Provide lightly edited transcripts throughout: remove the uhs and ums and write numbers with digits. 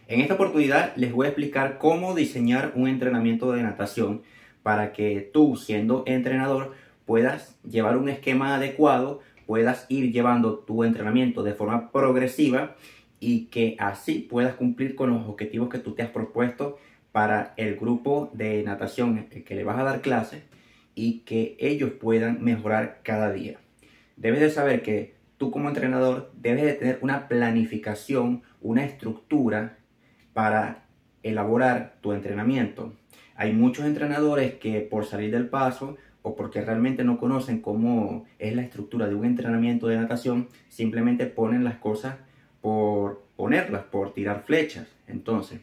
En esta oportunidad les voy a explicar cómo diseñar un entrenamiento de natación para que tú, siendo entrenador, puedas llevar un esquema adecuado, puedas ir llevando tu entrenamiento de forma progresiva y que así puedas cumplir con los objetivos que tú te has propuesto para el grupo de natación que le vas a dar clases y que ellos puedan mejorar cada día. Debes de saber que tú como entrenador debes de tener una planificación, una estructura para elaborar tu entrenamiento. Hay muchos entrenadores que por salir del paso o porque realmente no conocen cómo es la estructura de un entrenamiento de natación, simplemente ponen las cosas por ponerlas, por tirar flechas. Entonces,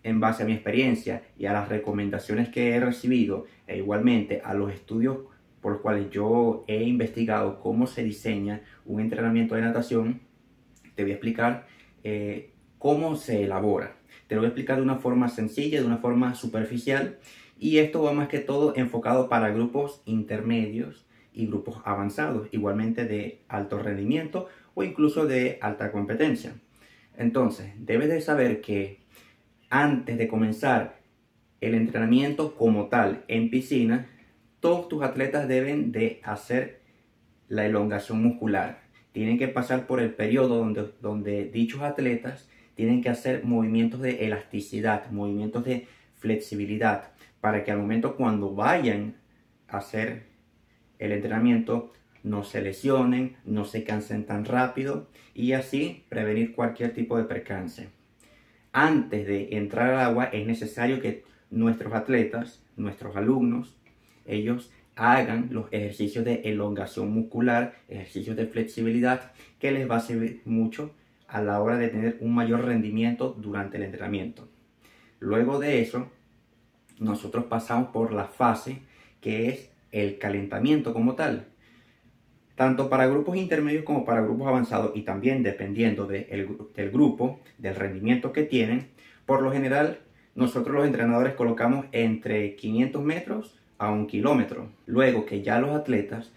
en base a mi experiencia y a las recomendaciones que he recibido e igualmente a los estudios por los cuales yo he investigado cómo se diseña un entrenamiento de natación, te voy a explicar cómo se elabora. Te lo voy a explicar de una forma sencilla, de una forma superficial, y esto va más que todo enfocado para grupos intermedios y grupos avanzados, igualmente de alto rendimiento o incluso de alta competencia. Entonces, debes de saber que antes de comenzar el entrenamiento como tal en piscina, todos tus atletas deben de hacer la elongación muscular. Tienen que pasar por el periodo donde dichos atletas tienen que hacer movimientos de elasticidad, movimientos de flexibilidad, para que al momento cuando vayan a hacer el entrenamiento no se lesionen, no se cansen tan rápido y así prevenir cualquier tipo de percance. Antes de entrar al agua es necesario que nuestros atletas, nuestros alumnos, ellos hagan los ejercicios de elongación muscular, ejercicios de flexibilidad, que les va a servir mucho a la hora de tener un mayor rendimiento durante el entrenamiento. Luego de eso, nosotros pasamos por la fase que es el calentamiento como tal. Tanto para grupos intermedios como para grupos avanzados y también dependiendo del grupo, del rendimiento que tienen, por lo general nosotros los entrenadores colocamos entre 500 metros a 1 kilómetro. Luego que ya los atletas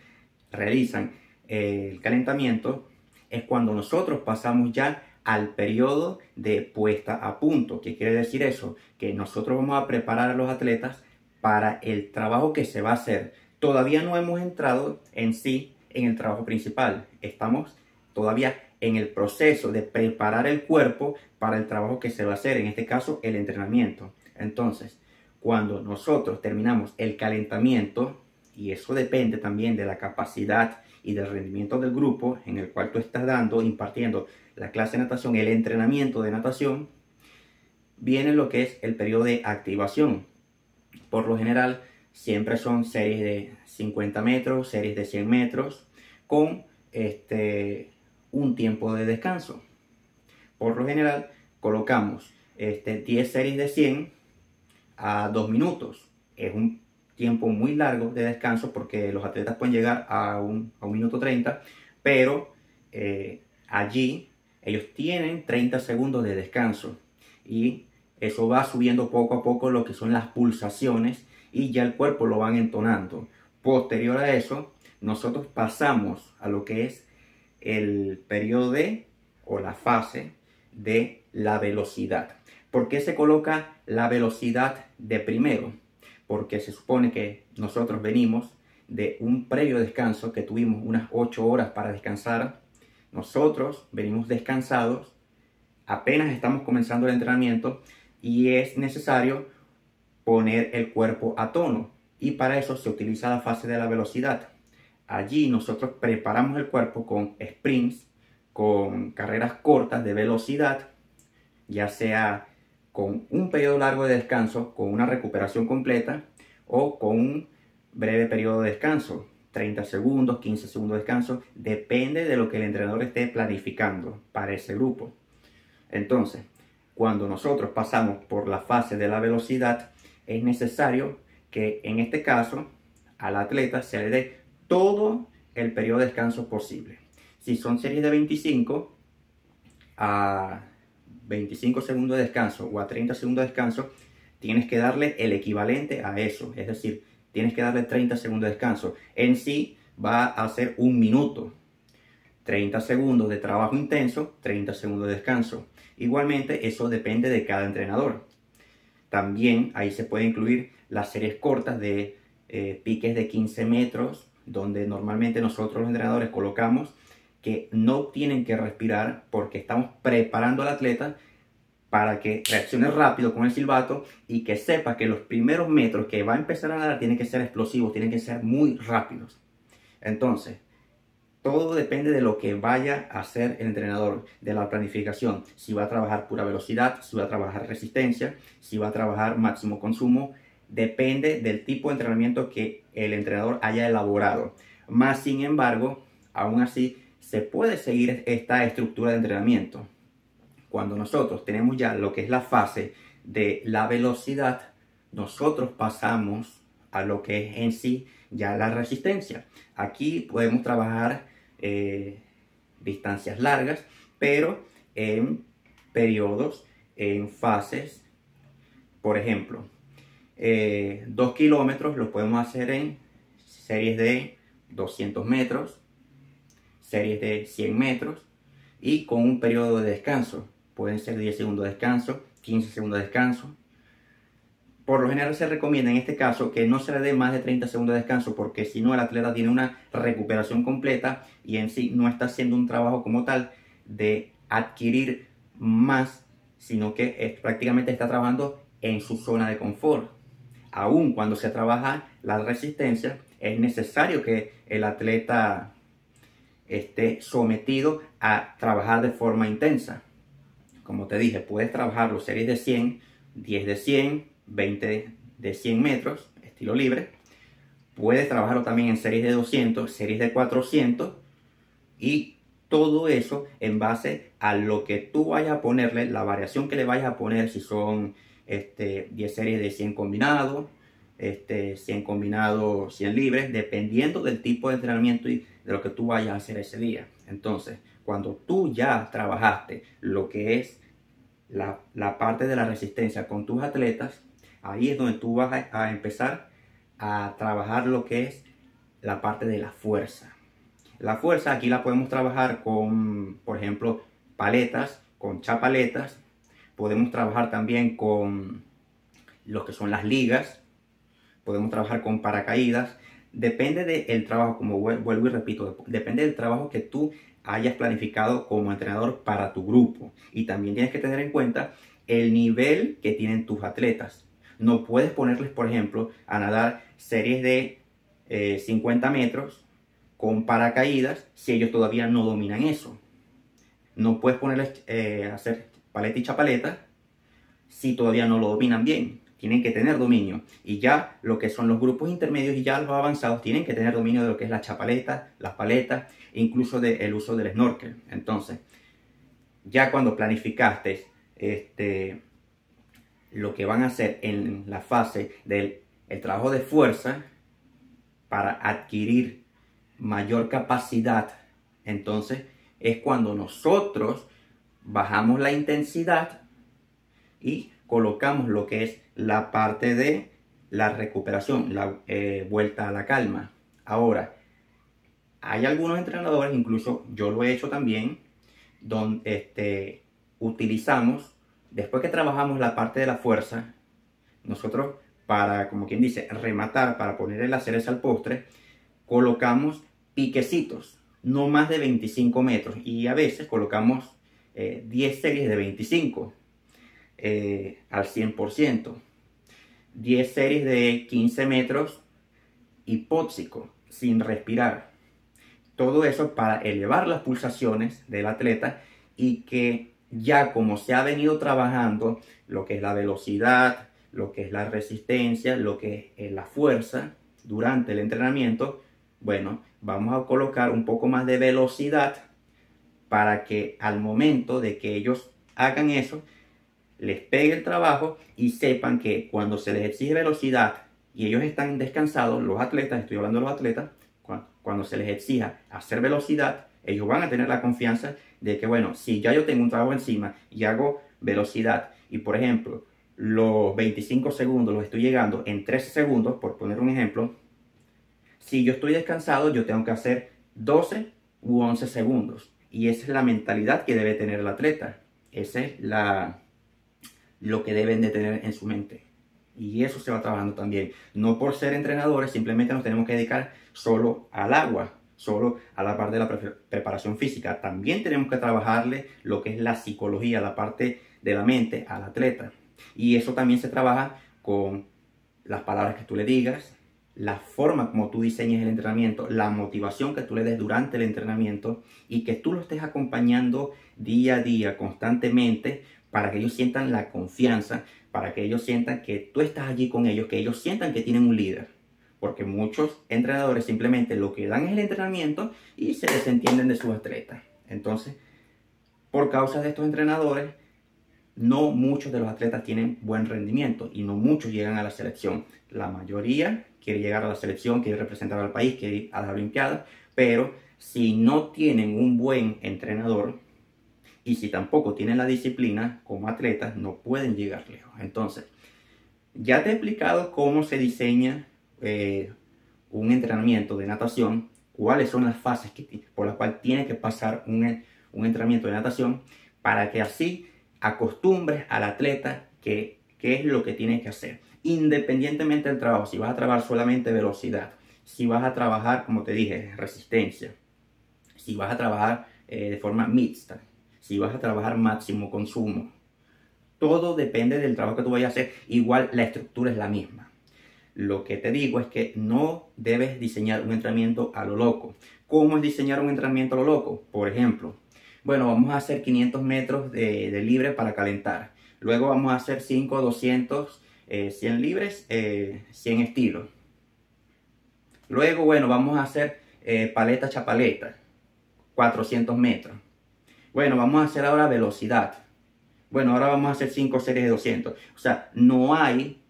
realizan el calentamiento es cuando nosotros pasamos ya al periodo de puesta a punto. ¿Qué quiere decir eso? Que nosotros vamos a preparar a los atletas para el trabajo que se va a hacer. Todavía no hemos entrado en sí en el trabajo principal. Estamos todavía en el proceso de preparar el cuerpo para el trabajo que se va a hacer, en este caso el entrenamiento. Entonces, cuando nosotros terminamos el calentamiento, y eso depende también de la capacidad y del rendimiento del grupo en el cual tú estás impartiendo la clase de natación, el entrenamiento de natación, viene lo que es el periodo de activación. Por lo general, siempre son series de 50 metros, series de 100 metros, con un tiempo de descanso. Por lo general, colocamos 10 series de 100 a 2 minutos. Es un tiempo muy largo de descanso porque los atletas pueden llegar a un minuto 30, pero allí ellos tienen 30 segundos de descanso y eso va subiendo poco a poco lo que son las pulsaciones y ya el cuerpo lo van entonando. Posterior a eso, nosotros pasamos a lo que es el periodo o la fase de la velocidad. ¿Por qué se coloca la velocidad de primero? Porque se supone que nosotros venimos de un previo descanso que tuvimos unas 8 horas para descansar. Nosotros venimos descansados, apenas estamos comenzando el entrenamiento y es necesario poner el cuerpo a tono y para eso se utiliza la fase de la velocidad. Allí nosotros preparamos el cuerpo con sprints, con carreras cortas de velocidad, ya sea con un periodo largo de descanso, con una recuperación completa o con un breve periodo de descanso, 30 segundos, 15 segundos de descanso, depende de lo que el entrenador esté planificando para ese grupo. Entonces, cuando nosotros pasamos por la fase de la velocidad, es necesario que en este caso al atleta se le dé todo el periodo de descanso posible. Si son series de 25 a 25 segundos de descanso o a 30 segundos de descanso, tienes que darle el equivalente a eso. Es decir, tienes que darle 30 segundos de descanso. En sí va a ser 1 minuto. 30 segundos de trabajo intenso, 30 segundos de descanso. Igualmente, eso depende de cada entrenador. También ahí se puede incluir las series cortas de piques de 15 metros, donde normalmente nosotros los entrenadores colocamos que no tienen que respirar porque estamos preparando al atleta para que reaccione rápido con el silbato y que sepa que los primeros metros que va a empezar a nadar tienen que ser explosivos, tienen que ser muy rápidos. Entonces, todo depende de lo que vaya a hacer el entrenador, de la planificación. Si va a trabajar pura velocidad, si va a trabajar resistencia, si va a trabajar máximo consumo. Depende del tipo de entrenamiento que el entrenador haya elaborado. Más sin embargo, aún así, se puede seguir esta estructura de entrenamiento. Cuando nosotros tenemos ya lo que es la fase de la velocidad, nosotros pasamos a lo que es en sí ya la resistencia. Aquí podemos trabajar distancias largas, pero en periodos, en fases. Por ejemplo, 2 kilómetros los podemos hacer en series de 200 metros, series de 100 metros y con un periodo de descanso. Pueden ser 10 segundos de descanso, 15 segundos de descanso. Por lo general se recomienda en este caso que no se le dé más de 30 segundos de descanso, porque si no el atleta tiene una recuperación completa y en sí no está haciendo un trabajo como tal de adquirir más, sino que prácticamente está trabajando en su zona de confort. Aún cuando se trabaja la resistencia, es necesario que el atleta esté sometido a trabajar de forma intensa. Como te dije, puedes trabajar los series de 100, 10 de 100, 20 de 100 metros, estilo libre. Puedes trabajarlo también en series de 200, series de 400 y todo eso en base a lo que tú vayas a ponerle, la variación que le vayas a poner, si son 10 series de 100 combinados, 100 combinados, 100 libres, dependiendo del tipo de entrenamiento y de lo que tú vayas a hacer ese día. Entonces, cuando tú ya trabajaste lo que es la parte de la resistencia con tus atletas, ahí es donde tú vas a empezar a trabajar lo que es la parte de la fuerza. La fuerza aquí la podemos trabajar con, por ejemplo, paletas, con chapaletas. Podemos trabajar también con lo que son las ligas. Podemos trabajar con paracaídas. Depende del trabajo, como vuelvo y repito, depende del trabajo que tú hayas planificado como entrenador para tu grupo. Y también tienes que tener en cuenta el nivel que tienen tus atletas. No puedes ponerles, por ejemplo, a nadar series de 50 metros con paracaídas si ellos todavía no dominan eso. No puedes ponerles a hacer paleta y chapaleta si todavía no lo dominan bien. Tienen que tener dominio. Y ya lo que son los grupos intermedios y ya los avanzados tienen que tener dominio de lo que es la chapaleta, las paletas, incluso del uso del snorkel. Entonces, ya cuando planificaste lo que van a hacer en la fase del trabajo de fuerza para adquirir mayor capacidad, entonces es cuando nosotros bajamos la intensidad y colocamos lo que es la parte de la recuperación, la vuelta a la calma. Ahora, hay algunos entrenadores, incluso yo lo he hecho también, donde utilizamos, después que trabajamos la parte de la fuerza, nosotros para, como quien dice, rematar, para ponerle la cereza al postre, colocamos piquecitos, no más de 25 metros, y a veces colocamos 10 series de 25 al 100%, 10 series de 15 metros hipóxico, sin respirar. Todo eso para elevar las pulsaciones del atleta y que ya como se ha venido trabajando lo que es la velocidad, lo que es la resistencia, lo que es la fuerza durante el entrenamiento, bueno, vamos a colocar un poco más de velocidad para que al momento de que ellos hagan eso, les pegue el trabajo y sepan que cuando se les exige velocidad y ellos están descansados, los atletas, estoy hablando de los atletas, cuando se les exija hacer velocidad, ellos van a tener la confianza de que, bueno, si ya yo tengo un trabajo encima y hago velocidad y, por ejemplo, los 25 segundos los estoy llegando en 13 segundos, por poner un ejemplo, si yo estoy descansado, yo tengo que hacer 12 u 11 segundos. Y esa es la mentalidad que debe tener el atleta. Esa es lo que deben de tener en su mente. Y eso se va trabajando también. No por ser entrenadores, simplemente nos tenemos que dedicar solo al agua, solo a la parte de la preparación física. También tenemos que trabajarle lo que es la psicología, la parte de la mente al atleta. Y eso también se trabaja con las palabras que tú le digas, la forma como tú diseñes el entrenamiento, la motivación que tú le des durante el entrenamiento y que tú lo estés acompañando día a día, constantemente, para que ellos sientan la confianza, para que ellos sientan que tú estás allí con ellos, que ellos sientan que tienen un líder. Porque muchos entrenadores simplemente lo que dan es el entrenamiento y se desentienden de sus atletas. Entonces, por causa de estos entrenadores, no muchos de los atletas tienen buen rendimiento y no muchos llegan a la selección. La mayoría quiere llegar a la selección, quiere representar al país, quiere ir a las Olimpiadas, pero si no tienen un buen entrenador y si tampoco tienen la disciplina como atletas, no pueden llegar lejos. Entonces, ya te he explicado cómo se diseña un entrenamiento de natación, cuáles son las fases por las cuales tiene que pasar un entrenamiento de natación, para que así acostumbres al atleta qué es lo que tiene que hacer, independientemente del trabajo. Si vas a trabajar solamente velocidad, si vas a trabajar, como te dije, resistencia, si vas a trabajar de forma mixta, si vas a trabajar máximo consumo, todo depende del trabajo que tú vayas a hacer. Igual la estructura es la misma. Lo que te digo es que no debes diseñar un entrenamiento a lo loco. ¿Cómo es diseñar un entrenamiento a lo loco? Por ejemplo, bueno, vamos a hacer 500 metros de libre para calentar. Luego vamos a hacer 5, 200, 100 libres, 100 estilos. Luego, bueno, vamos a hacer paleta chapaleta, 400 metros. Bueno, vamos a hacer ahora velocidad. Bueno, ahora vamos a hacer 5 series de 200. O sea, no hay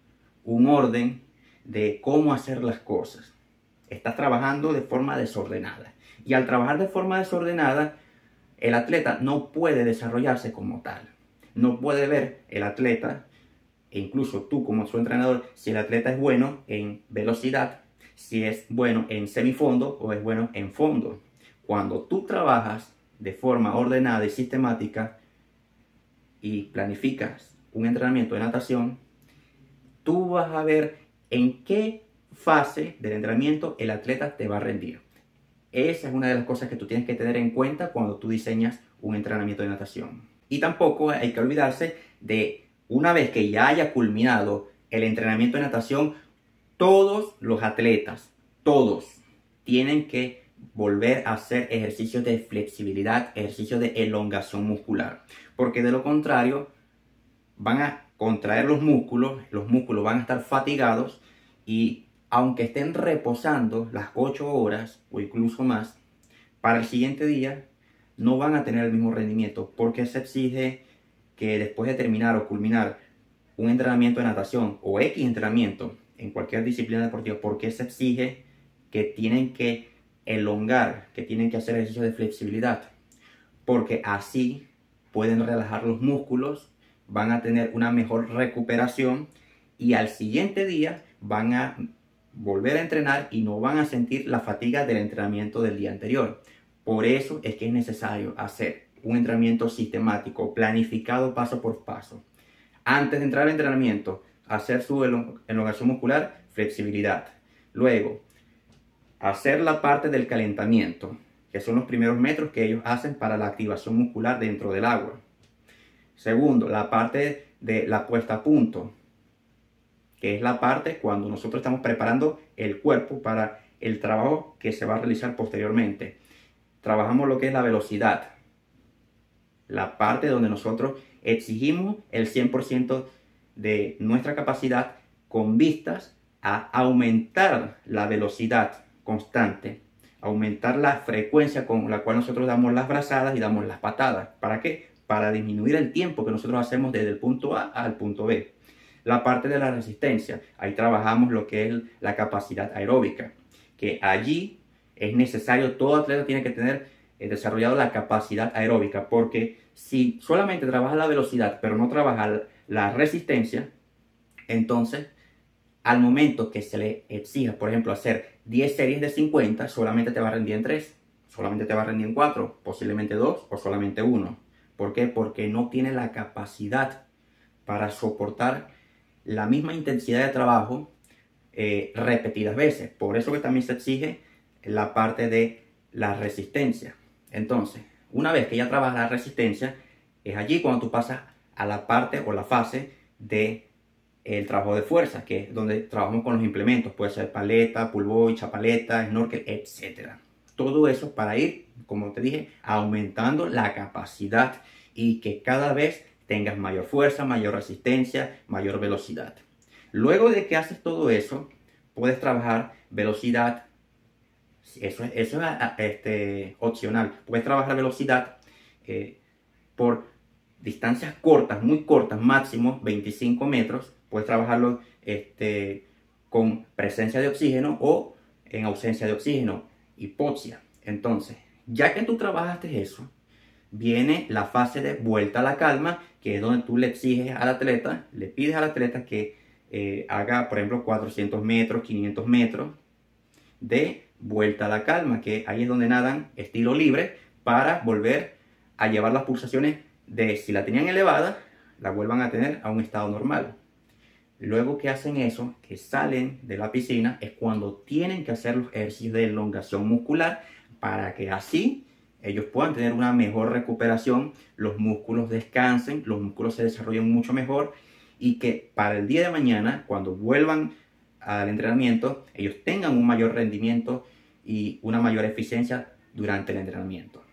un orden de cómo hacer las cosas. Estás trabajando de forma desordenada. Y al trabajar de forma desordenada, el atleta no puede desarrollarse como tal. No puede ver el atleta, e incluso tú como su entrenador, si el atleta es bueno en velocidad, si es bueno en semifondo o es bueno en fondo. Cuando tú trabajas de forma ordenada y sistemática y planificas un entrenamiento de natación, tú vas a ver en qué fase del entrenamiento el atleta te va a rendir. Esa es una de las cosas que tú tienes que tener en cuenta cuando tú diseñas un entrenamiento de natación. Y tampoco hay que olvidarse de, una vez que ya haya culminado el entrenamiento de natación, todos los atletas, todos, tienen que volver a hacer ejercicios de flexibilidad, ejercicios de elongación muscular. Porque de lo contrario, van a contraer los músculos van a estar fatigados y aunque estén reposando las 8 horas o incluso más, para el siguiente día no van a tener el mismo rendimiento, porque se exige que después de terminar o culminar un entrenamiento de natación o X entrenamiento en cualquier disciplina deportiva, porque se exige que tienen que elongar, que tienen que hacer ejercicios de flexibilidad, porque así pueden relajar los músculos, van a tener una mejor recuperación y al siguiente día van a volver a entrenar y no van a sentir la fatiga del entrenamiento del día anterior. Por eso es que es necesario hacer un entrenamiento sistemático, planificado paso por paso. Antes de entrar al entrenamiento, hacer su elongación muscular, flexibilidad. Luego, hacer la parte del calentamiento, que son los primeros metros que ellos hacen para la activación muscular dentro del agua. Segundo, la parte de la puesta a punto, que es la parte cuando nosotros estamos preparando el cuerpo para el trabajo que se va a realizar posteriormente. Trabajamos lo que es la velocidad, la parte donde nosotros exigimos el 100% de nuestra capacidad con vistas a aumentar la velocidad constante, aumentar la frecuencia con la cual nosotros damos las brazadas y damos las patadas. ¿Para qué? Para disminuir el tiempo que nosotros hacemos desde el punto A al punto B. La parte de la resistencia, ahí trabajamos lo que es la capacidad aeróbica, que allí es necesario, todo atleta tiene que tener desarrollado la capacidad aeróbica, porque si solamente trabaja la velocidad pero no trabaja la resistencia, entonces al momento que se le exija, por ejemplo, hacer 10 series de 50, solamente te va a rendir en 3. solamente te va a rendir en 4, posiblemente 2 o solamente 1. ¿Por qué? Porque no tiene la capacidad para soportar la misma intensidad de trabajo repetidas veces. Por eso que también se exige la parte de la resistencia. Entonces, una vez que ya trabajas la resistencia, es allí cuando tú pasas a la parte o la fase de el trabajo de fuerza, que es donde trabajamos con los implementos. Puede ser paleta, pull buoy, chapaleta, snorkel, etc. Todo eso para ir, como te dije, aumentando la capacidad y que cada vez tengas mayor fuerza, mayor resistencia, mayor velocidad. Luego de que haces todo eso, puedes trabajar velocidad. Eso es opcional. Puedes trabajar velocidad por distancias cortas, muy cortas, máximo 25 metros. Puedes trabajarlo con presencia de oxígeno o en ausencia de oxígeno, hipoxia. Entonces, ya que tú trabajaste eso, viene la fase de vuelta a la calma, que es donde tú le exiges al atleta, le pides al atleta que haga, por ejemplo, 400 metros, 500 metros de vuelta a la calma, que ahí es donde nadan estilo libre para volver a llevar las pulsaciones de, si la tenían elevada, la vuelvan a tener a un estado normal. Luego que hacen eso, que salen de la piscina, es cuando tienen que hacer los ejercicios de elongación muscular para que así ellos puedan tener una mejor recuperación, los músculos descansen, los músculos se desarrollen mucho mejor y que para el día de mañana, cuando vuelvan al entrenamiento, ellos tengan un mayor rendimiento y una mayor eficiencia durante el entrenamiento.